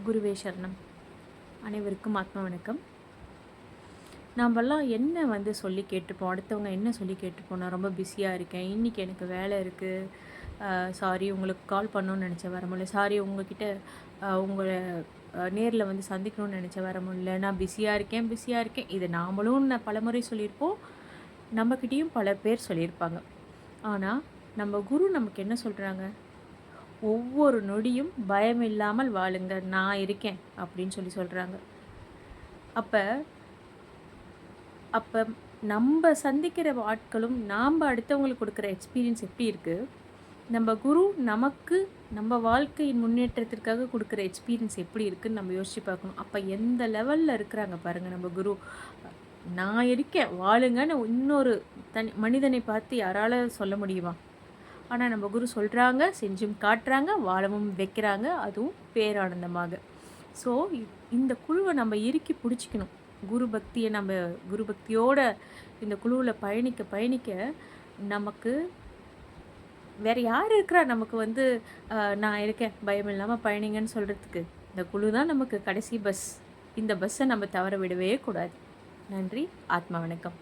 குருவே சரணம். அனைவருக்கும் ஆத்ம வணக்கம். நாமெல்லாம் என்ன சொல்லி கேட்டுப்போம், அடுத்தவங்க என்ன சொல்லி கேட்டுப்போம், நான் ரொம்ப பிஸியாக இருக்கேன், இன்றைக்கி எனக்கு வேலை இருக்குது, சாரி உங்களுக்கு கால் பண்ணணும்னு நினச்சேன் வர முடியல, சாரி உங்ககிட்ட உங்களை நேரில் சந்திக்கணும்னு நினச்சேன் வர முடியல, நான் பிஸியாக இருக்கேன். இதை நாமளும் பலமுறை சொல்லியிருப்போம், நம்மக்கிட்டேயும் பல பேர் சொல்லியிருப்பாங்க. ஆனால் நம்ம குரு நமக்கு என்ன சொல்கிறாங்க? ஒவ்வொரு நொடியும் பயமில்லாமல் வாழுங்க, நான் இருக்கேன் அப்படின்னு சொல்கிறாங்க. அப்போ அப்போ நம்ம சந்திக்கிற ஆட்களும் நாம் அடுத்தவங்களுக்கு கொடுக்குற எக்ஸ்பீரியன்ஸ் எப்படி இருக்குது, நம்ம குரு நமக்கு நம்ம வாழ்க்கையின் முன்னேற்றத்திற்காக கொடுக்குற எக்ஸ்பீரியன்ஸ் எப்படி இருக்குதுன்னு நம்ம யோசிச்சு பார்க்கணும். அப்போ எந்த லெவலில் இருக்கிறாங்க பாருங்கள் நம்ம குரு. நான் இருக்கேன் வாழுங்கன்னு இன்னொரு மனிதனை பார்த்து யாரால சொல்ல முடியுமா? ஆனால் நம்ம குரு சொல்கிறாங்க, செஞ்சும் காட்டுறாங்க, வாழவும் வைக்கிறாங்க, அதுவும் பேரானந்தமாக. ஸோ இந்த குழுவை நம்ம இறுக்கி பிடிச்சிக்கணும். குரு பக்தியோட இந்த குழுவில் பயணிக்க நமக்கு வேறு யார் இருக்கிறா நமக்கு நான் இருக்கேன் பயம் இல்லாமல் பயணிங்கன்னு சொல்கிறதுக்கு? இந்த குழு தான் நமக்கு கடைசி பஸ். இந்த பஸ்ஸை நம்ம தவற விடவே கூடாது. நன்றி. ஆத்மா வணக்கம்.